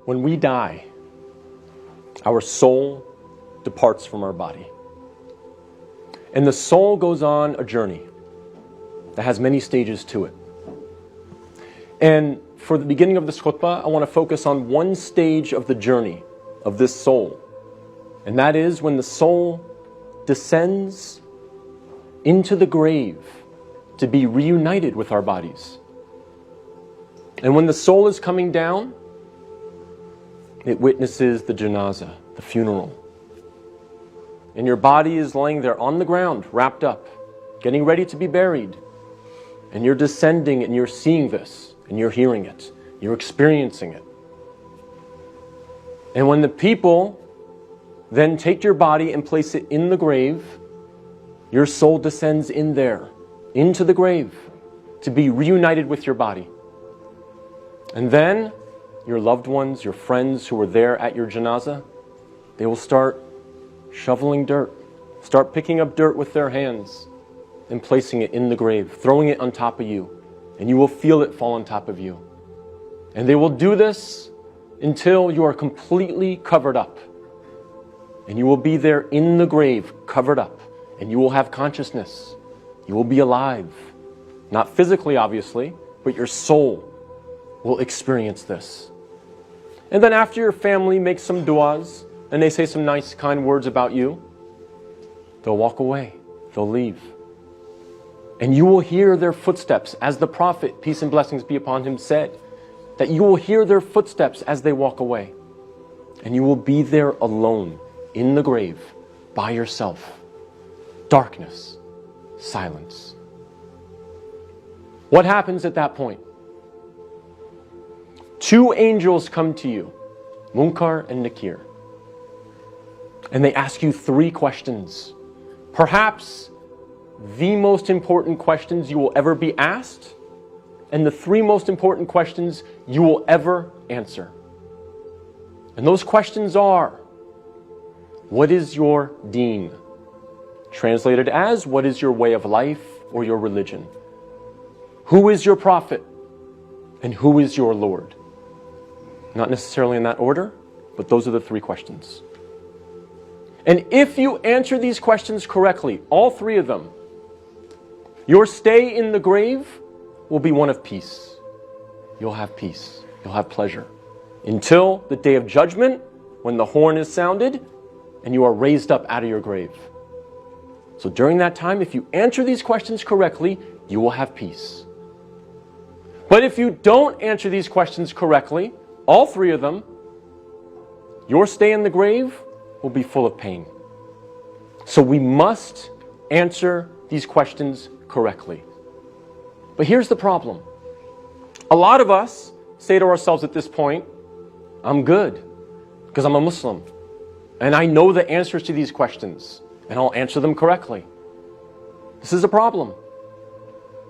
When we die, our soul departs from our body. And the soul goes on a journey that has many stages to it. And for the beginning of this khutbah, I want to focus on one stage of the journey of this soul. And that is when the soul descends into the grave to be reunited with our bodies. And when the soul is coming down, it witnesses the janazah, the funeral. And your body is laying there on the ground, wrapped up, getting ready to be buried. And you're descending and you're seeing this, and you're hearing it, you're experiencing it. And when the people then take your body and place it in the grave, your soul descends in there, into the grave, to be reunited with your body. And then your loved ones, your friends who were there at your janazah, they will start shoveling dirt, start picking up dirt with their hands and placing it in the grave, throwing it on top of you, and you will feel it fall on top of you. And they will do this until you are completely covered up. And you will be there in the grave, covered up, and you will have consciousness. You will be alive. Not physically, obviously, but your soul will experience this. And then after your family makes some du'as, and they say some nice, kind words about you, they'll walk away. They'll leave. And you will hear their footsteps, as the Prophet, peace and blessings be upon him, said, that you will hear their footsteps as they walk away. And you will be there alone, in the grave, by yourself. Darkness, silence. What happens at that point? Two angels come to you, Munkar and Nakir. And they ask you three questions. Perhaps the most important questions you will ever be asked, and the three most important questions you will ever answer. And those questions are, what is your deen? Translated as, what is your way of life or your religion? Who is your prophet? And who is your Lord? Not necessarily in that order, but those are the three questions. And if you answer these questions correctly, all three of them, your stay in the grave will be one of peace. You'll have peace. You'll have pleasure. Until the day of judgment, when the horn is sounded, and you are raised up out of your grave. So during that time, if you answer these questions correctly, you will have peace. But if you don't answer these questions correctly, all three of them, your stay in the grave will be full of pain. So we must answer these questions correctly. But here's the problem. A lot of us say to ourselves at this point, I'm good because I'm a Muslim and I know the answers to these questions and I'll answer them correctly. This is a problem.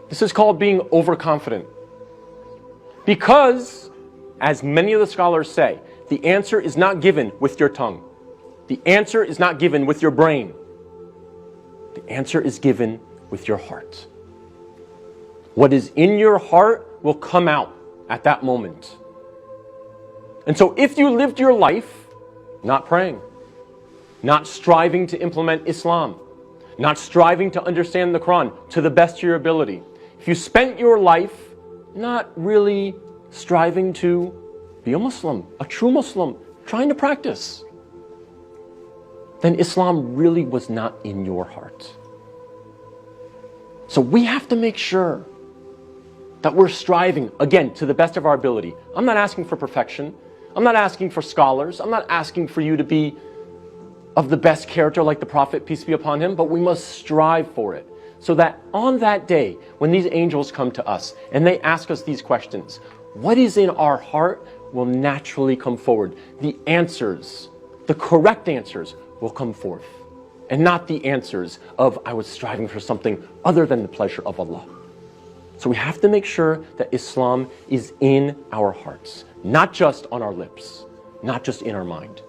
This is called being overconfident. Because, as many of the scholars say, the answer is not given with your tongue. The answer is not given with your brain. The answer is given with your heart. What is in your heart will come out at that moment. And so if you lived your life not praying, not striving to implement Islam, not striving to understand the Quran to the best of your ability, if you spent your life not really striving to be a Muslim, a true Muslim, trying to practice, then Islam really was not in your heart. So we have to make sure that we're striving, again, to the best of our ability. I'm not asking for perfection. I'm not asking for scholars. I'm not asking for you to be of the best character like the Prophet, peace be upon him, but we must strive for it. So that on that day, when these angels come to us and they ask us these questions, what is in our heart will naturally come forward. The answers, the correct answers will come forth. And not the answers of, I was striving for something other than the pleasure of Allah. So we have to make sure that Islam is in our hearts, not just on our lips, not just in our mind.